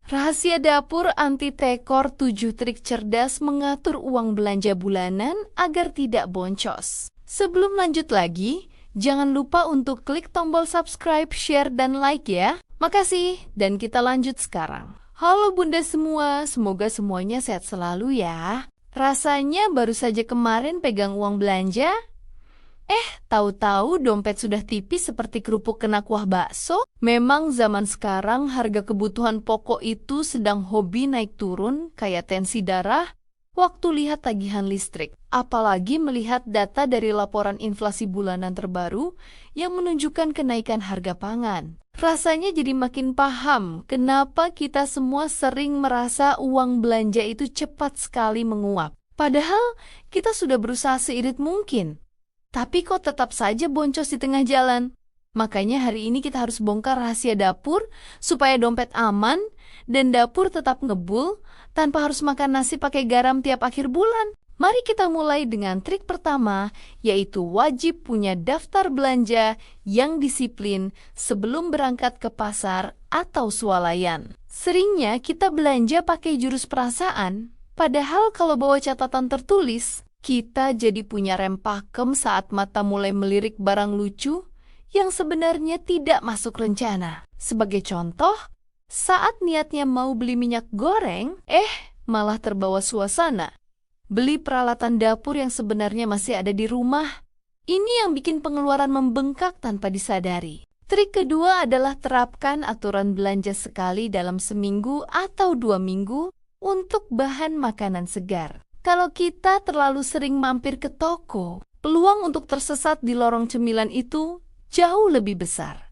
Rahasia dapur anti tekor 7 trik cerdas mengatur uang belanja bulanan agar tidak boncos. Sebelum lanjut lagi, jangan lupa untuk klik tombol subscribe, share, dan like ya. Makasih, dan kita lanjut sekarang. Halo bunda semua, semoga semuanya sehat selalu ya. Rasanya baru saja kemarin pegang uang belanja, tahu-tahu dompet sudah tipis seperti kerupuk kena kuah bakso. Memang zaman sekarang harga kebutuhan pokok itu sedang hobi naik turun kayak tensi darah waktu lihat tagihan listrik. Apalagi melihat data dari laporan inflasi bulanan terbaru yang menunjukkan kenaikan harga pangan. Rasanya jadi makin paham kenapa kita semua sering merasa uang belanja itu cepat sekali menguap. Padahal kita sudah berusaha seirit mungkin, tapi kok tetap saja boncos di tengah jalan. Makanya hari ini kita harus bongkar rahasia dapur supaya dompet aman dan dapur tetap ngebul tanpa harus makan nasi pakai garam tiap akhir bulan. Mari kita mulai dengan trik pertama, yaitu wajib punya daftar belanja yang disiplin sebelum berangkat ke pasar atau swalayan. Seringnya kita belanja pakai jurus perasaan, padahal kalau bawa catatan tertulis, kita jadi punya rem pakem saat mata mulai melirik barang lucu yang sebenarnya tidak masuk rencana. Sebagai contoh, saat niatnya mau beli minyak goreng, malah terbawa suasana beli peralatan dapur yang sebenarnya masih ada di rumah. Ini yang bikin pengeluaran membengkak tanpa disadari. Trik kedua adalah terapkan aturan belanja sekali dalam seminggu atau 2 minggu untuk bahan makanan segar. Kalau kita terlalu sering mampir ke toko, peluang untuk tersesat di lorong cemilan itu jauh lebih besar.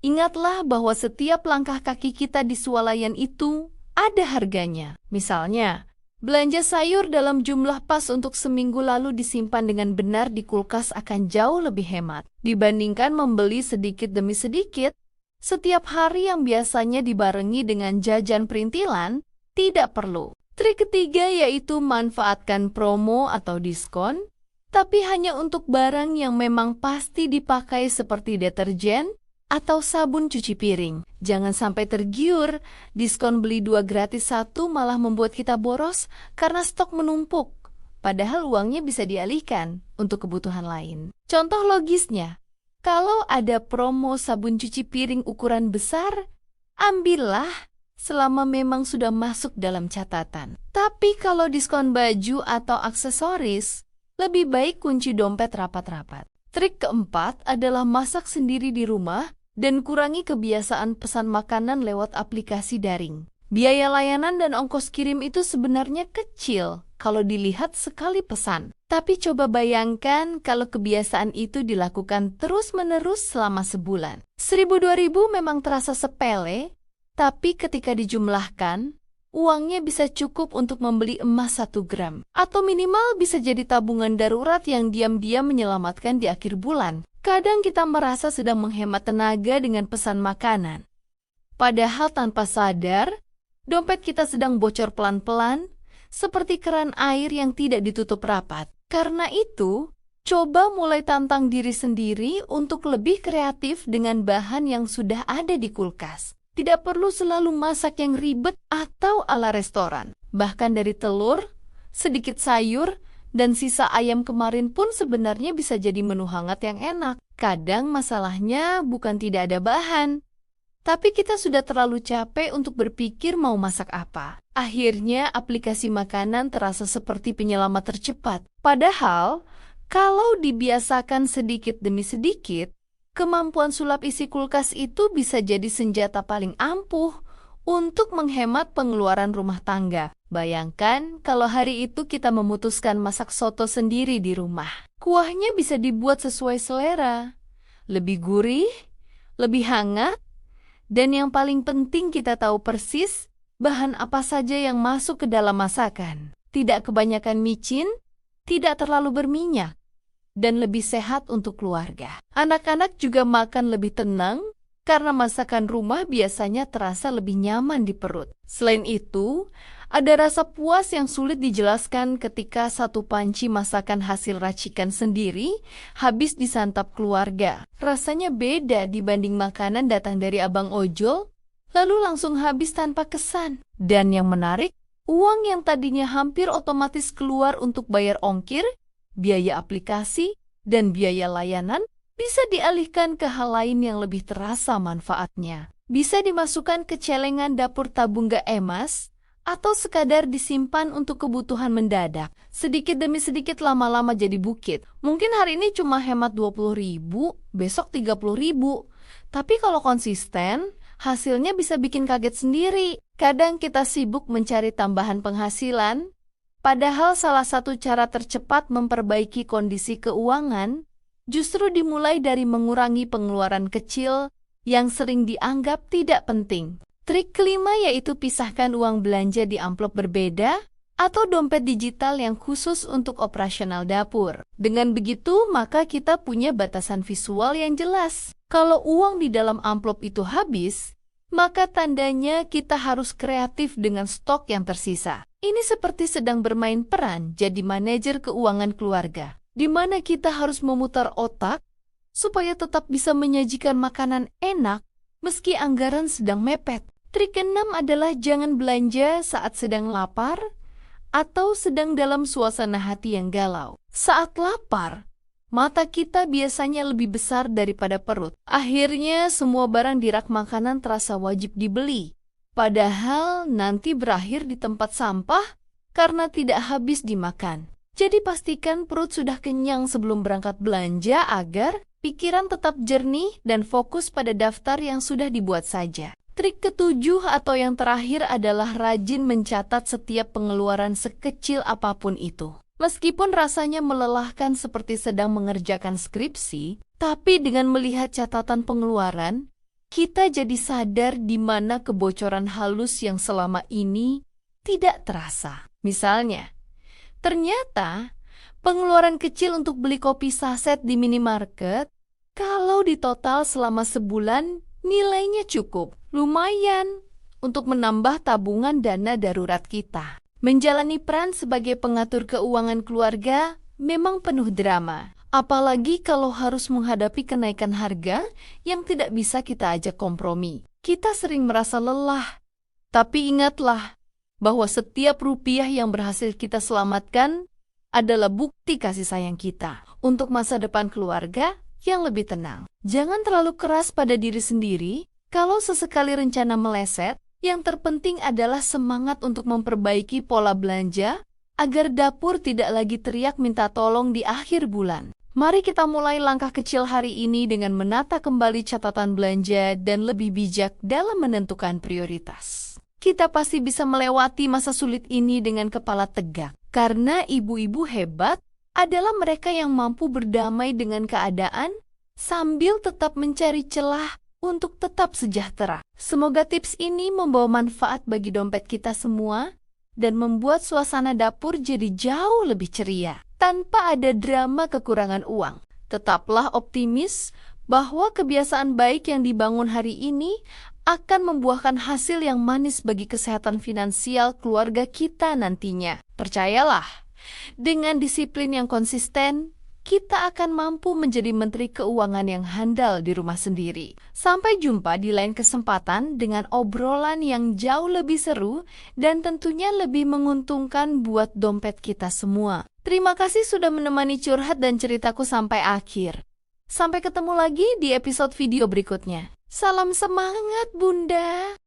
Ingatlah bahwa setiap langkah kaki kita di swalayan itu ada harganya. Misalnya, belanja sayur dalam jumlah pas untuk seminggu lalu disimpan dengan benar di kulkas akan jauh lebih hemat dibandingkan membeli sedikit demi sedikit. Setiap hari yang biasanya dibarengi dengan jajan perintilan tidak perlu. Trik ketiga yaitu manfaatkan promo atau diskon, tapi hanya untuk barang yang memang pasti dipakai seperti deterjen atau sabun cuci piring. Jangan sampai tergiur, diskon beli 2 gratis 1 malah membuat kita boros karena stok menumpuk. Padahal uangnya bisa dialihkan untuk kebutuhan lain. Contoh logisnya, kalau ada promo sabun cuci piring ukuran besar, ambillah selama memang sudah masuk dalam catatan. Tapi kalau diskon baju atau aksesoris, lebih baik kunci dompet rapat-rapat. Trik keempat adalah masak sendiri di rumah dan kurangi kebiasaan pesan makanan lewat aplikasi daring. Biaya layanan dan ongkos kirim itu sebenarnya kecil kalau dilihat sekali pesan. Tapi coba bayangkan kalau kebiasaan itu dilakukan terus-menerus selama sebulan. 1.000-2.000 memang terasa sepele, tapi ketika dijumlahkan, uangnya bisa cukup untuk membeli emas 1 gram. Atau minimal bisa jadi tabungan darurat yang diam-diam menyelamatkan di akhir bulan. Kadang kita merasa sedang menghemat tenaga dengan pesan makanan. Padahal tanpa sadar, dompet kita sedang bocor pelan-pelan, seperti keran air yang tidak ditutup rapat. Karena itu, coba mulai tantang diri sendiri untuk lebih kreatif dengan bahan yang sudah ada di kulkas. Tidak perlu selalu masak yang ribet atau ala restoran. Bahkan dari telur, sedikit sayur, dan sisa ayam kemarin pun sebenarnya bisa jadi menu hangat yang enak. Kadang masalahnya bukan tidak ada bahan, tapi kita sudah terlalu capek untuk berpikir mau masak apa. Akhirnya aplikasi makanan terasa seperti penyelamat tercepat. Padahal, kalau dibiasakan sedikit demi sedikit, kemampuan sulap isi kulkas itu bisa jadi senjata paling ampuh untuk menghemat pengeluaran rumah tangga. Bayangkan kalau hari itu kita memutuskan masak soto sendiri di rumah. Kuahnya bisa dibuat sesuai selera, lebih gurih, lebih hangat, dan yang paling penting kita tahu persis bahan apa saja yang masuk ke dalam masakan. Tidak kebanyakan micin, tidak terlalu berminyak, dan lebih sehat untuk keluarga. Anak-anak juga makan lebih tenang karena masakan rumah biasanya terasa lebih nyaman di perut. Selain itu, ada rasa puas yang sulit dijelaskan ketika satu panci masakan hasil racikan sendiri habis disantap keluarga. Rasanya beda dibanding makanan datang dari abang ojol lalu langsung habis tanpa kesan. Dan yang menarik, uang yang tadinya hampir otomatis keluar untuk bayar ongkir, biaya aplikasi, dan biaya layanan, bisa dialihkan ke hal lain yang lebih terasa manfaatnya. Bisa dimasukkan ke celengan dapur tabung gak emas, atau sekadar disimpan untuk kebutuhan mendadak. Sedikit demi sedikit lama-lama jadi bukit. Mungkin hari ini cuma hemat 20.000, besok 30.000. Tapi kalau konsisten, hasilnya bisa bikin kaget sendiri. Kadang kita sibuk mencari tambahan penghasilan, padahal salah satu cara tercepat memperbaiki kondisi keuangan justru dimulai dari mengurangi pengeluaran kecil yang sering dianggap tidak penting. Trik kelima yaitu pisahkan uang belanja di amplop berbeda atau dompet digital yang khusus untuk operasional dapur. Dengan begitu, maka kita punya batasan visual yang jelas. Kalau uang di dalam amplop itu habis, maka tandanya kita harus kreatif dengan stok yang tersisa. Ini seperti sedang bermain peran jadi manajer keuangan keluarga, di mana kita harus memutar otak supaya tetap bisa menyajikan makanan enak meski anggaran sedang mepet. Trik keenam adalah jangan belanja saat sedang lapar atau sedang dalam suasana hati yang galau. Saat lapar, mata kita biasanya lebih besar daripada perut. Akhirnya semua barang di rak makanan terasa wajib dibeli. Padahal nanti berakhir di tempat sampah karena tidak habis dimakan. Jadi pastikan perut sudah kenyang sebelum berangkat belanja agar pikiran tetap jernih dan fokus pada daftar yang sudah dibuat saja. Trik ketujuh atau yang terakhir adalah rajin mencatat setiap pengeluaran sekecil apapun itu. Meskipun rasanya melelahkan seperti sedang mengerjakan skripsi, tapi dengan melihat catatan pengeluaran, kita jadi sadar di mana kebocoran halus yang selama ini tidak terasa. Misalnya, ternyata pengeluaran kecil untuk beli kopi saset di minimarket, kalau ditotal selama sebulan, nilainya cukup, lumayan untuk menambah tabungan dana darurat kita. Menjalani peran sebagai pengatur keuangan keluarga memang penuh drama, apalagi kalau harus menghadapi kenaikan harga yang tidak bisa kita ajak kompromi. Kita sering merasa lelah, tapi ingatlah bahwa setiap rupiah yang berhasil kita selamatkan adalah bukti kasih sayang kita untuk masa depan keluarga yang lebih tenang. Jangan terlalu keras pada diri sendiri. Kalau sesekali rencana meleset, yang terpenting adalah semangat untuk memperbaiki pola belanja agar dapur tidak lagi teriak minta tolong di akhir bulan. Mari kita mulai langkah kecil hari ini dengan menata kembali catatan belanja dan lebih bijak dalam menentukan prioritas. Kita pasti bisa melewati masa sulit ini dengan kepala tegak, karena ibu-ibu hebat adalah mereka yang mampu berdamai dengan keadaan sambil tetap mencari celah untuk tetap sejahtera. Semoga tips ini membawa manfaat bagi dompet kita semua dan membuat suasana dapur jadi jauh lebih ceria tanpa ada drama kekurangan uang. Tetaplah optimis bahwa kebiasaan baik yang dibangun hari ini akan membuahkan hasil yang manis bagi kesehatan finansial keluarga kita nantinya. Percayalah, dengan disiplin yang konsisten, kita akan mampu menjadi menteri keuangan yang handal di rumah sendiri. Sampai jumpa di lain kesempatan dengan obrolan yang jauh lebih seru dan tentunya lebih menguntungkan buat dompet kita semua. Terima kasih sudah menemani curhat dan ceritaku sampai akhir. Sampai ketemu lagi di episode video berikutnya. Salam semangat, Bunda!